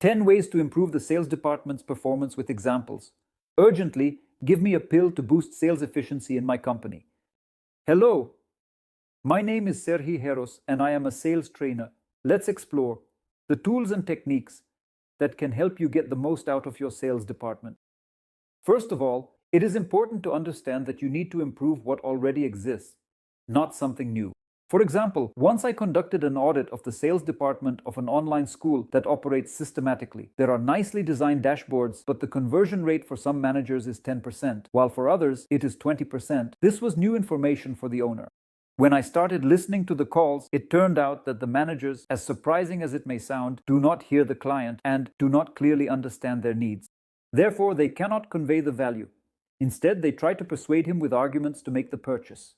10 ways to improve the sales department's performance with examples. Urgently, give me a pill to boost sales efficiency in my company. Hello, my name is Serhi Heros and I am a sales trainer. Let's explore the tools and techniques that can help you get the most out of your sales department. First of all, it is important to understand that you need to improve what already exists, not something new. For example, once I conducted an audit of the sales department of an online school that operates systematically. There are nicely designed dashboards, but the conversion rate for some managers is 10%, while for others it is 20%. This was new information for the owner. When I started listening to the calls, it turned out that the managers, as surprising as it may sound, do not hear the client and do not clearly understand their needs. Therefore, they cannot convey the value. Instead, they try to persuade him with arguments to make the purchase.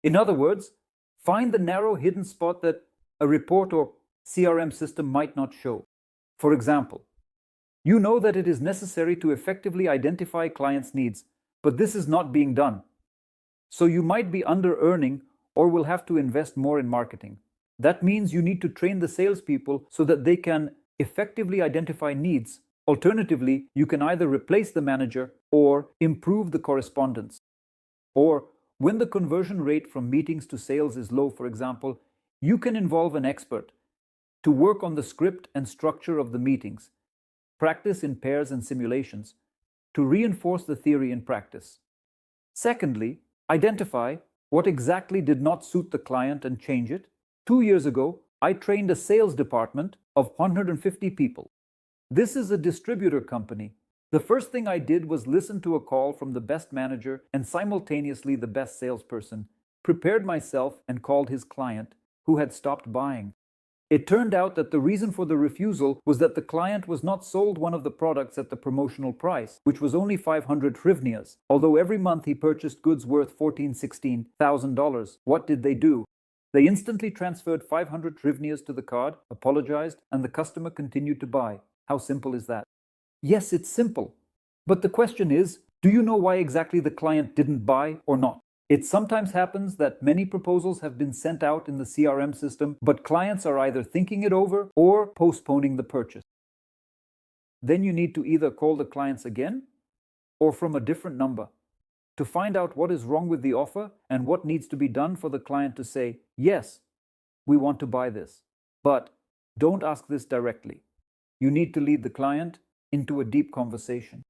In other words, find the narrow hidden spot that a report or CRM system might not show. For example, you know that it is necessary to effectively identify clients' needs, but this is not being done. So you might be under-earning or will have to invest more in marketing. That means you need to train the salespeople so that they can effectively identify needs. Alternatively, you can either replace the manager or improve the correspondence. Or when the conversion rate from meetings to sales is low, for example, you can involve an expert to work on the script and structure of the meetings, practice in pairs and simulations, to reinforce the theory in practice. Secondly, identify what exactly did not suit the client and change it. 2 years ago, I trained a sales department of 150 people. This is a distributor company. The first thing I did was listen to a call from the best manager and simultaneously the best salesperson, prepared myself and called his client, who had stopped buying. It turned out that the reason for the refusal was that the client was not sold one of the products at the promotional price, which was only 500 hryvnias, although every month he purchased goods worth $14,000–16,000. What did they do? They instantly transferred 500 hryvnias to the card, apologized, and the customer continued to buy. How simple is that? Yes, it's simple. But the question is, do you know why exactly the client didn't buy or not? It sometimes happens that many proposals have been sent out in the CRM system, but clients are either thinking it over or postponing the purchase. Then you need to either call the clients again or from a different number to find out what is wrong with the offer and what needs to be done for the client to say, yes, we want to buy this. But don't ask this directly. You need to lead the client into a deep conversation.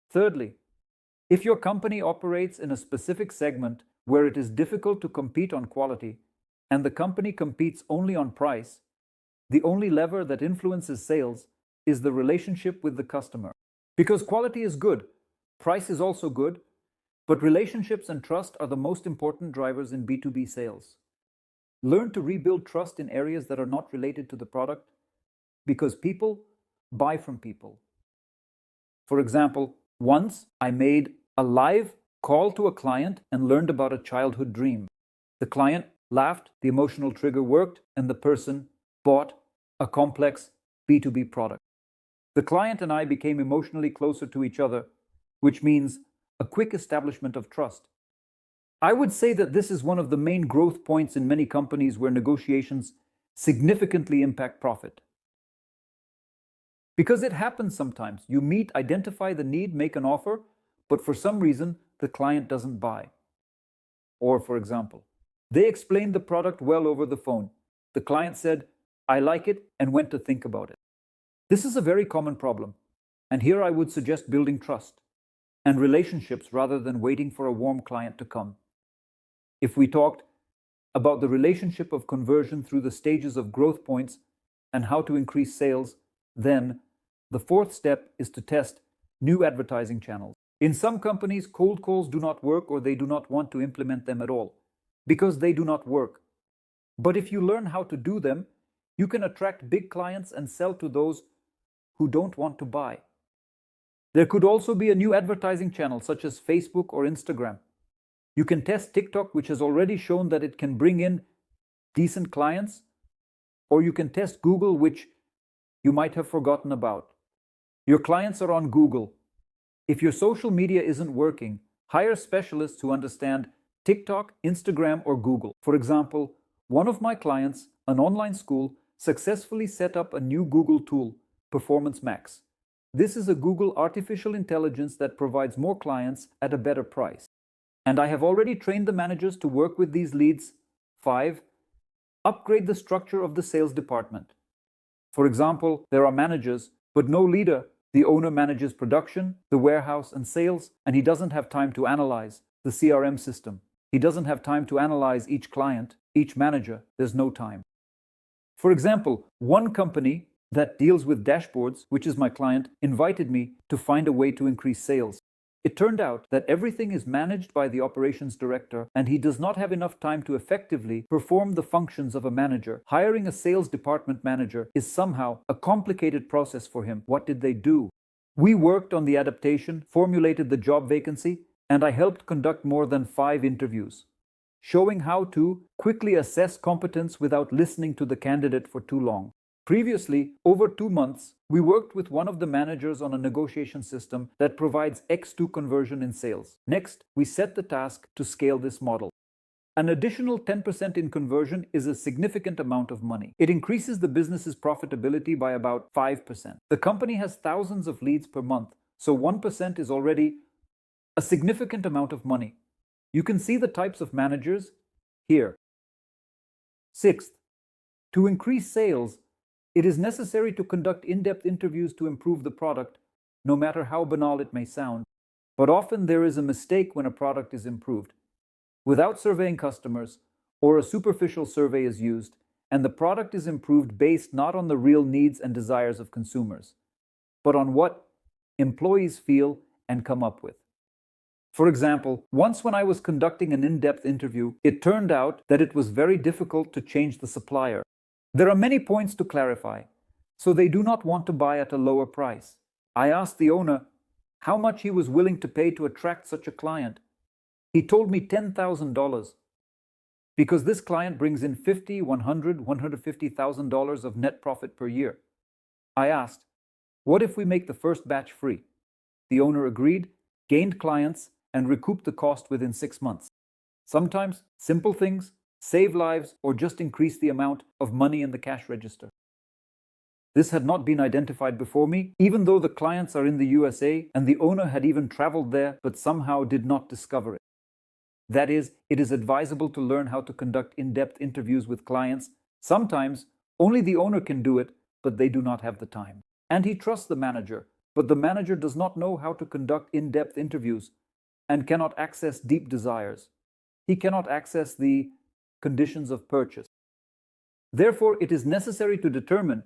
Thirdly, if your company operates in a specific segment where it is difficult to compete on quality, and the company competes only on price, the only lever that influences sales is the relationship with the customer. Because quality is good, price is also good, but relationships and trust are the most important drivers in B2B sales. Learn to rebuild trust in areas that are not related to the product, because people buy from people. For example, once I made a live call to a client and learned about a childhood dream. The client laughed, the emotional trigger worked, and the person bought a complex B2B product. The client and I became emotionally closer to each other, which means a quick establishment of trust. I would say that this is one of the main growth points in many companies where negotiations significantly impact profit. Because it happens sometimes. You meet, identify the need, make an offer, but for some reason, the client doesn't buy. Or, for example, they explained the product well over the phone. The client said, I like it, and went to think about it. This is a very common problem, and here I would suggest building trust and relationships rather than waiting for a warm client to come. If we talked about the relationship of conversion through the stages of growth points and how to increase sales, then the fourth step is to test new advertising channels. In some companies, cold calls do not work or they do not want to implement them at all because they do not work. But if you learn how to do them, you can attract big clients and sell to those who don't want to buy. There could also be a new advertising channel such as Facebook or Instagram. You can test TikTok, which has already shown that it can bring in decent clients, or you can test Google, which you might have forgotten about. Your clients are on Google. If your social media isn't working, hire specialists who understand TikTok, Instagram, or Google. For example, one of my clients, an online school, successfully set up a new Google tool, Performance Max. This is a Google artificial intelligence that provides more clients at a better price. And I have already trained the managers to work with these leads. 5. Upgrade the structure of the sales department. For example, there are managers, but no leader. The owner manages production, the warehouse, and sales, and he doesn't have time to analyze the CRM system. He doesn't have time to analyze each client, each manager. There's no time. For example, one company that deals with dashboards, which is my client, invited me to find a way to increase sales. It turned out that everything is managed by the operations director, and he does not have enough time to effectively perform the functions of a manager. Hiring a sales department manager is somehow a complicated process for him. What did they do? We worked on the adaptation, formulated the job vacancy, and I helped conduct more than 5 interviews, showing how to quickly assess competence without listening to the candidate for too long. Previously, over 2 months, we worked with one of the managers on a negotiation system that provides X2 conversion in sales. Next, we set the task to scale this model. An additional 10% in conversion is a significant amount of money. It increases the business's profitability by about 5%. The company has thousands of leads per month, so 1% is already a significant amount of money. You can see the types of managers here. 6th, to increase sales, it is necessary to conduct in-depth interviews to improve the product, no matter how banal it may sound. But often there is a mistake when a product is improved. Without surveying customers, or a superficial survey is used, and the product is improved based not on the real needs and desires of consumers, but on what employees feel and come up with. For example, once when I was conducting an in-depth interview, it turned out that it was very difficult to change the supplier. There are many points to clarify, so they do not want to buy at a lower price. I asked the owner how much he was willing to pay to attract such a client. He told me $10,000 because this client brings in $50,000, $100,000, $150,000 of net profit per year. I asked, what if we make the first batch free? The owner agreed, gained clients, and recouped the cost within 6 months. Sometimes simple things save lives or just increase the amount of money in the cash register. This had not been identified before me, even though the clients are in the USA and the owner had even traveled there but somehow did not discover it. That is, it is advisable to learn how to conduct in-depth interviews with clients. Sometimes only the owner can do it, but they do not have the time. And he trusts the manager, but the manager does not know how to conduct in-depth interviews and cannot access deep desires. He cannot access the conditions of purchase. Therefore, it is necessary to determine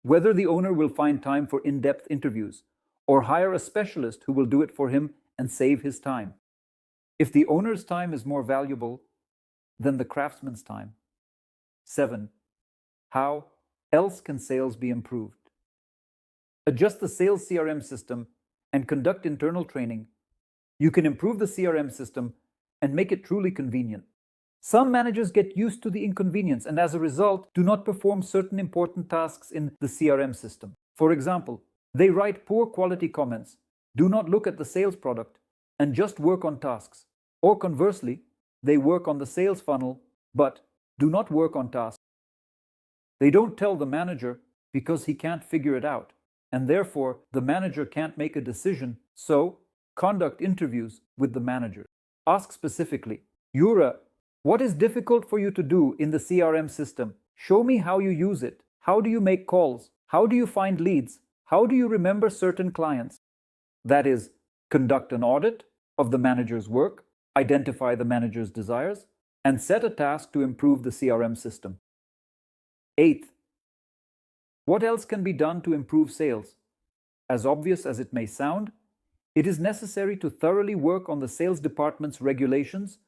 whether the owner will find time for in-depth interviews or hire a specialist who will do it for him and save his time. If the owner's time is more valuable than the craftsman's time. 7. How else can sales be improved? Adjust the sales CRM system and conduct internal training. You can improve the CRM system and make it truly convenient. Some managers get used to the inconvenience and as a result do not perform certain important tasks in the CRM system. For example, they write poor quality comments, do not look at the sales product, and just work on tasks. Or conversely, they work on the sales funnel but do not work on tasks. They don't tell the manager because he can't figure it out, and therefore the manager can't make a decision. So, conduct interviews with the manager. Ask specifically, Yura, what is difficult for you to do in the CRM system? Show me how you use it. How do you make calls? How do you find leads? How do you remember certain clients? That is, conduct an audit of the manager's work, identify the manager's desires, and set a task to improve the CRM system. 8th, what else can be done to improve sales? As obvious as it may sound, it is necessary to thoroughly work on the sales department's regulations,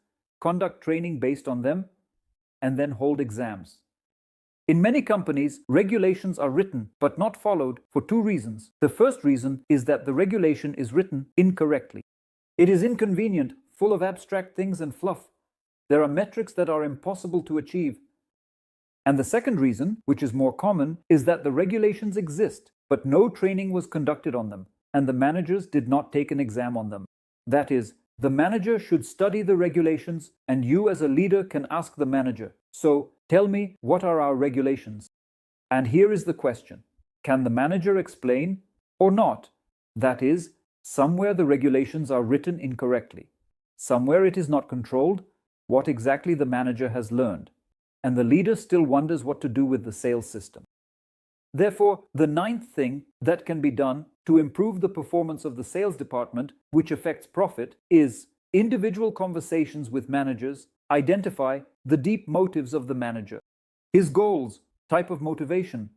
conduct training based on them, and then hold exams. In many companies, regulations are written but not followed for 2 reasons. The first reason is that the regulation is written incorrectly. It is inconvenient, full of abstract things and fluff. There are metrics that are impossible to achieve. And the second reason, which is more common, is that the regulations exist, but no training was conducted on them, and the managers did not take an exam on them. That is, the manager should study the regulations, and you as a leader can ask the manager, so tell me, what are our regulations? And here is the question. Can the manager explain or not? That is, somewhere the regulations are written incorrectly. Somewhere it is not controlled what exactly the manager has learned, and the leader still wonders what to do with the sales system. Therefore, the ninth thing that can be done to improve the performance of the sales department, which affects profit, is individual conversations with managers. Identify the deep motives of the manager, his goals, type of motivation,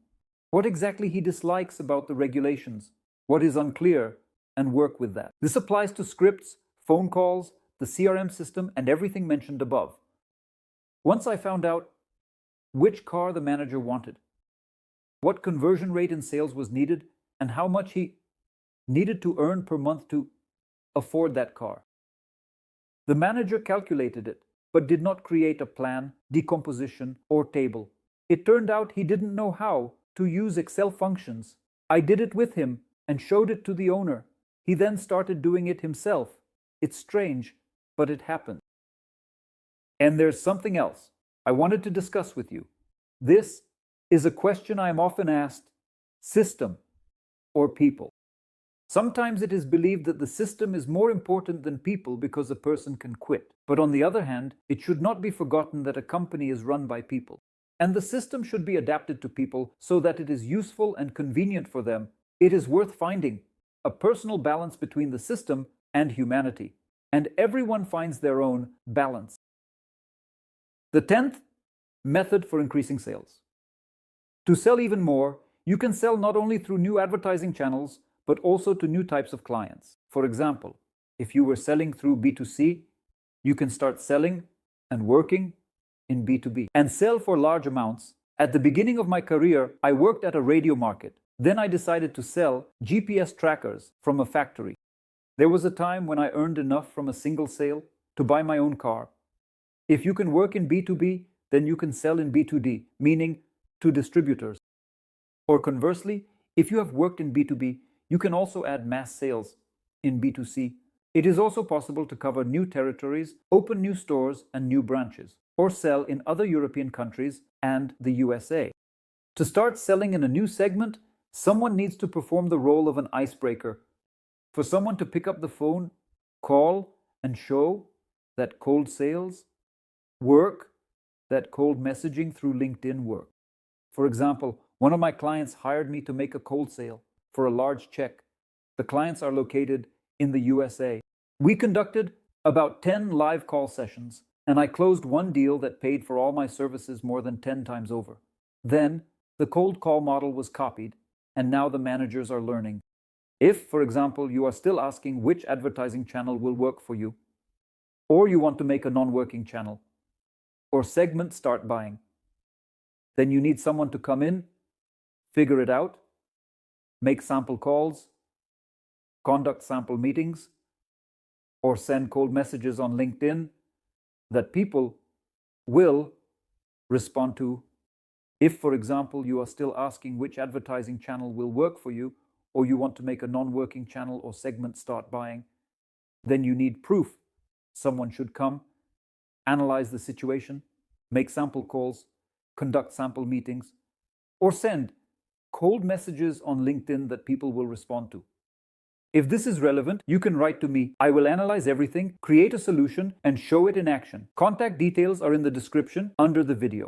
what exactly he dislikes about the regulations, what is unclear, and work with that. This applies to scripts, phone calls, the CRM system, and everything mentioned above. Once I found out which car the manager wanted, what conversion rate in sales was needed, and how much he needed to earn per month to afford that car, the manager calculated it, but did not create a plan, decomposition, or table. It turned out he didn't know how to use Excel functions. I did it with him and showed it to the owner. He then started doing it himself. It's strange, but it happened. And there's something else I wanted to discuss with you. This is a question I am often asked: system or people? Sometimes it is believed that the system is more important than people because a person can quit. But on the other hand, it should not be forgotten that a company is run by people, and the system should be adapted to people so that it is useful and convenient for them. It is worth finding a personal balance between the system and humanity, and everyone finds their own balance. The 10th method for increasing sales. To sell even more, you can sell not only through new advertising channels, but also to new types of clients. For example, if you were selling through B2C, you can start selling and working in B2B and sell for large amounts. At the beginning of my career, I worked at a radio market. Then I decided to sell GPS trackers from a factory. There was a time when I earned enough from a single sale to buy my own car. If you can work in B2B, then you can sell in B2D, meaning to distributors. Or conversely, if you have worked in B2B, you can also add mass sales in B2C. It is also possible to cover new territories, open new stores and new branches, or sell in other European countries and the USA. To start selling in a new segment, someone needs to perform the role of an icebreaker. For someone to pick up the phone, call, and show that cold sales work, that cold messaging through LinkedIn work. For example, one of my clients hired me to make a cold sale for a large check. The clients are located in the USA. We conducted about 10 live call sessions, and I closed one deal that paid for all my services more than 10 times over. Then, the cold call model was copied, and now the managers are learning. If, for example, you are still asking which advertising channel will work for you, or you want to make a non-working channel, or segment start buying, then you need someone to come in, figure it out, make sample calls, conduct sample meetings, or send cold messages on LinkedIn that people will respond to. If, for example, you are still asking which advertising channel will work for you, or you want to make a non-working channel or segment start buying, then you need proof. Someone should come, analyze the situation, make sample calls, conduct sample meetings, or send cold messages on LinkedIn that people will respond to. If this is relevant, you can write to me. I will analyze everything, create a solution, and show it in action. Contact details are in the description under the video.